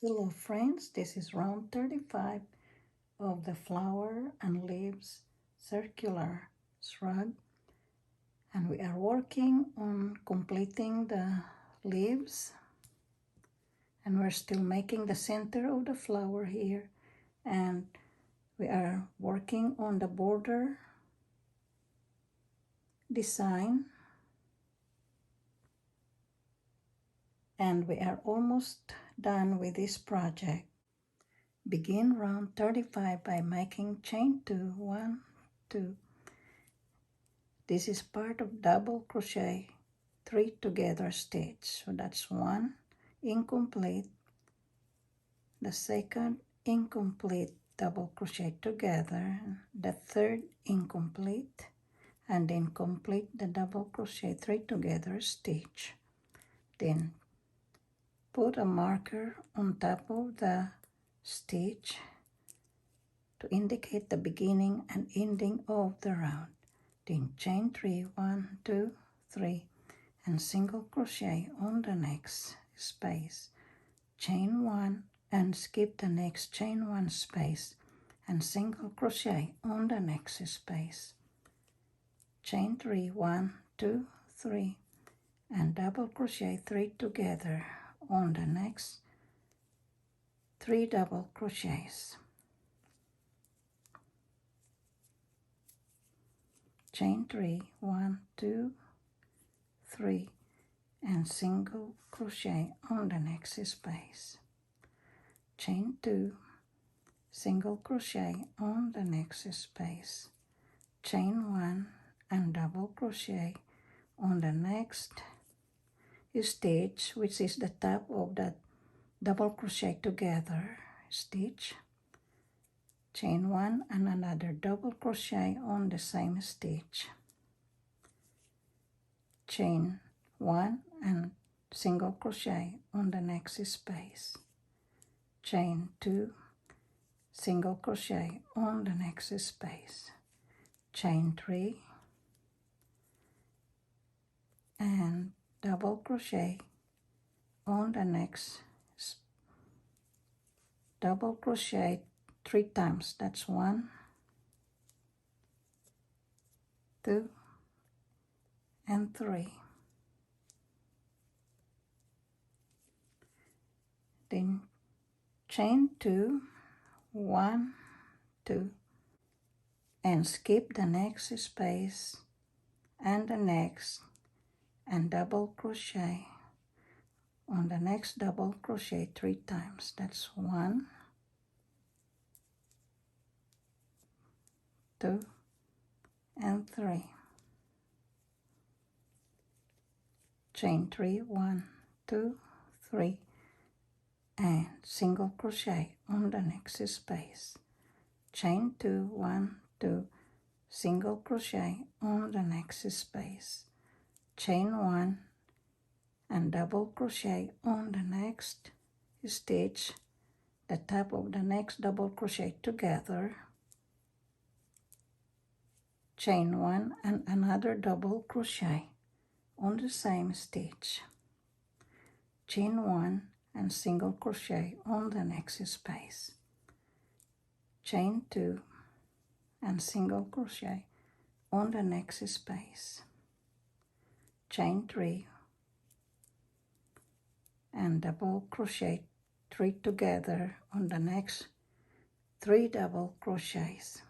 Hello friends, this is round 35 of the flower and leaves circular shrug, and we are working on completing the leaves, and we're still making the center of the flower here, and we are working on the border design, and we are almost done with this project. Begin round 35 by making chain 2, 1, 2. This is part of double crochet 3 together stitch. So that's 1 incomplete, the second incomplete double crochet together, the third incomplete, and then complete the double crochet 3 together stitch. Then put a marker on top of the stitch to indicate the beginning and ending of the round. Then chain 3, 1, 2, 3, and single crochet on the next space. Chain 1 and skip the next chain 1 space and single crochet on the next space. Chain 3, 1, 2, 3, and double crochet 3 together on the next 3 double crochets. Chain 3, 1, 2, 3, and single crochet on the next space. Chain 2, single crochet on the next space. Chain 1 and double crochet on the next stitch, which is the top of that double crochet together stitch. Chain 1 and another double crochet on the same stitch. Chain 1 and single crochet on the next space. Chain 2, single crochet on the next space. Chain 3 and double crochet on the next double crochet 3 times. That's 1, 2, and 3. Then chain 2, 1, 2, and skip the next space and the next, and double crochet on the next double crochet 3 times. That's 1, 2, and 3. Chain 3, 1, 2, 3, and single crochet on the next space. Chain 2, 1, 2, single crochet on the next space. Chain 1 and double crochet on the next stitch, the top of the next double crochet together. Chain 1 and another double crochet on the same stitch. Chain 1 and single crochet on the next space. Chain 2 and single crochet on the next space. Chain 3 and double crochet 3 together on the next 3 double crochets.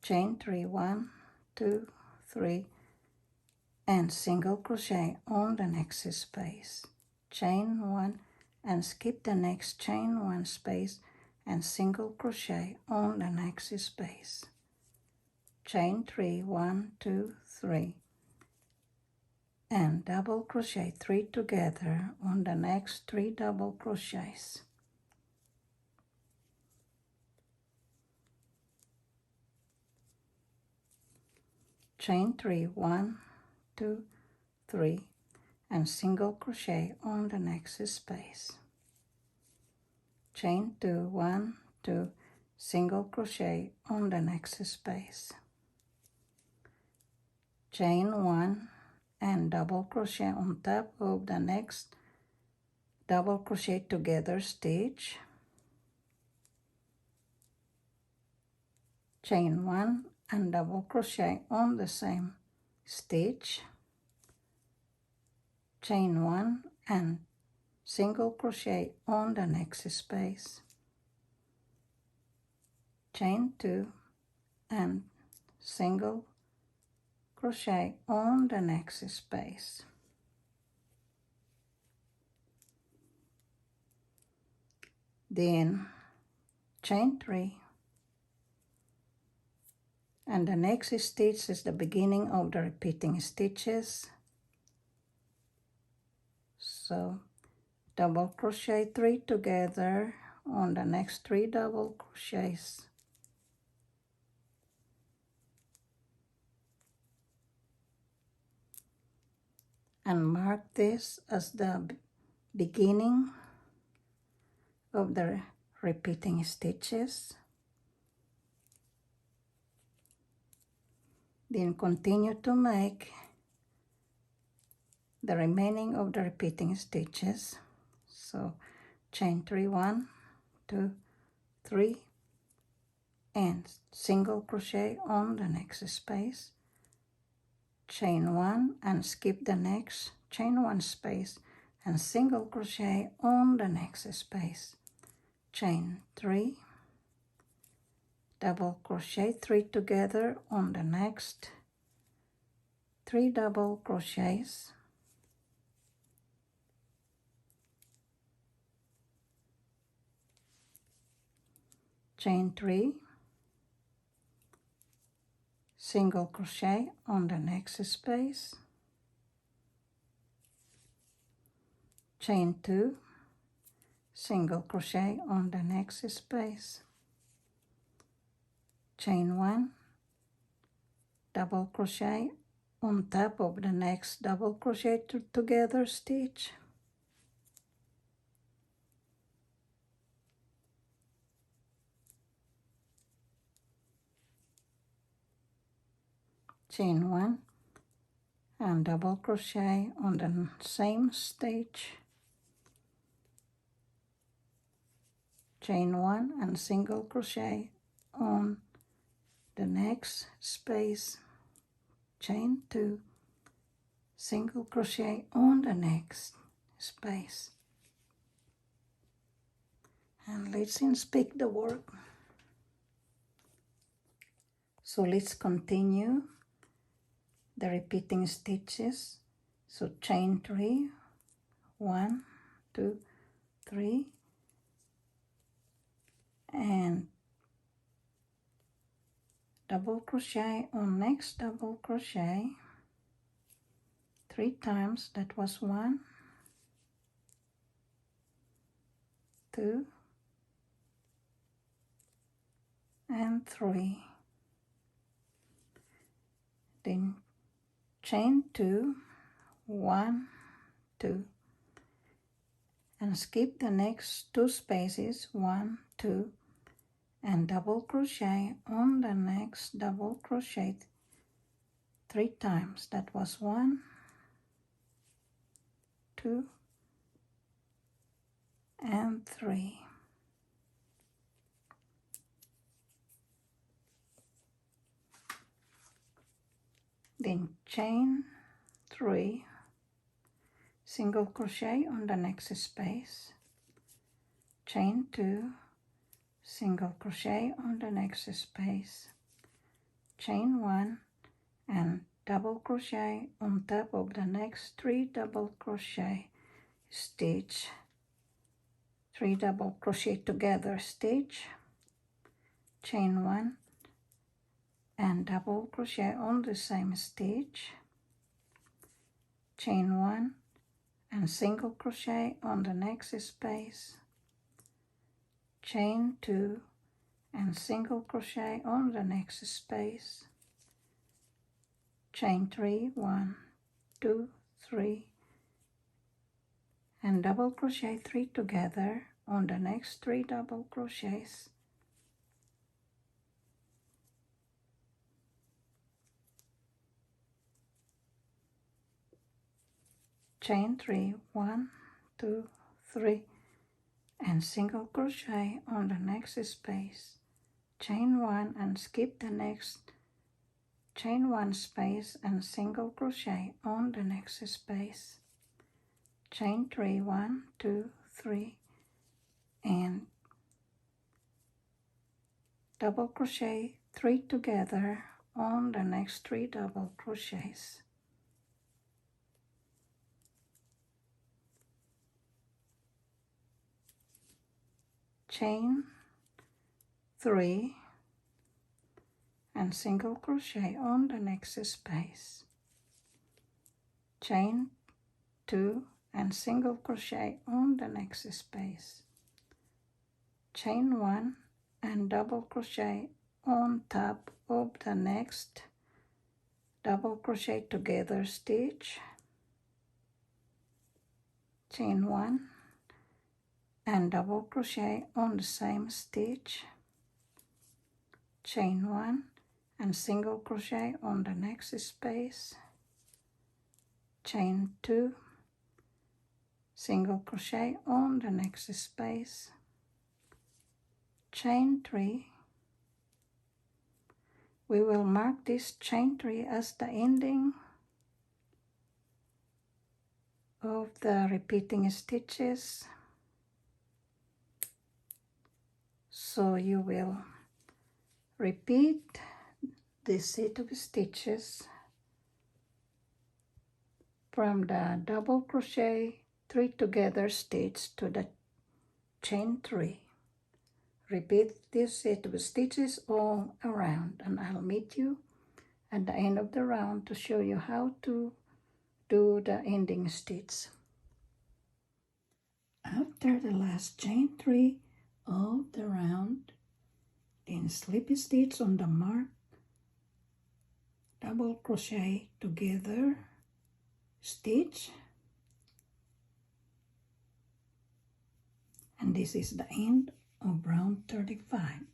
Chain 3, 1, 2, 3, and single crochet on the next space. Chain 1 and skip the next chain 1 space and single crochet on the next space. Chain 3, 1, 2, 3, and double crochet 3 together on the next 3 double crochets. Chain 3, 1, 2, 3, and single crochet on the next space. Chain 2, 1, 2, single crochet on the next space. chain 1 and double crochet on top of the next double crochet together stitch, chain 1 and double crochet on the same stitch, chain 1 and single crochet on the next space, chain 2 and single crochet on the next space. Then chain 3, and the next stitch is the beginning of the repeating stitches. So double crochet 3 together on the next 3 double crochets, and mark this as the beginning of the repeating stitches. Then continue to make the remaining of the repeating stitches. So chain 3, 1, 2, 3, and single crochet on the next space, chain 1 and skip the next, chain 1 space and single crochet on the next space, chain 3, double crochet 3 together on the next 3 double crochets, chain 3, single crochet on the next space, chain 2, single crochet on the next space, chain 1, double crochet on top of the next double crochet together stitch, chain 1 and double crochet on the same stitch, chain 1 and single crochet on the next space, chain 2, single crochet on the next space. And let's inspect the work. So let's continue the repeating stitches. So chain 3, 1, 2, 3, and double crochet on next double crochet 3 times. That was 1, 2, and 3. Then chain 2, 1, 2, and skip the next 2 spaces, 1, 2, and double crochet on the next double crochet 3 times. That was 1, 2, and 3. Then chain 3, single crochet on the next space, chain 2, single crochet on the next space, chain 1 and double crochet on top of the next 3 double crochet stitch, 3 double crochet together stitch, chain 1 and double crochet on the same stitch, chain 1 and single crochet on the next space, chain 2 and single crochet on the next space, chain 3, 1, 2, 3, and double crochet 3 together on the next 3 double crochets, chain 3, 1, 2, 3, and single crochet on the next space, chain 1 and skip the next, chain 1 space and single crochet on the next space, chain 3, 1, 2, 3, and double crochet 3 together on the next 3 double crochets. Chain 3 and single crochet on the next space, chain 2 and single crochet on the next space, chain 1 and double crochet on top of the next double crochet together stitch, chain 1 and double crochet on the same stitch, chain 1 and single crochet on the next space, chain 2, single crochet on the next space, chain 3. We will mark this chain 3 as the ending of the repeating stitches. So you will repeat this set of stitches from the double crochet 3 together stitch to the chain 3. Repeat this set of stitches all around, and I'll meet you at the end of the round to show you how to do the ending stitch. After the last chain 3 of the round, then slip stitch on the mark, double crochet together stitch, and this is the end of round 35.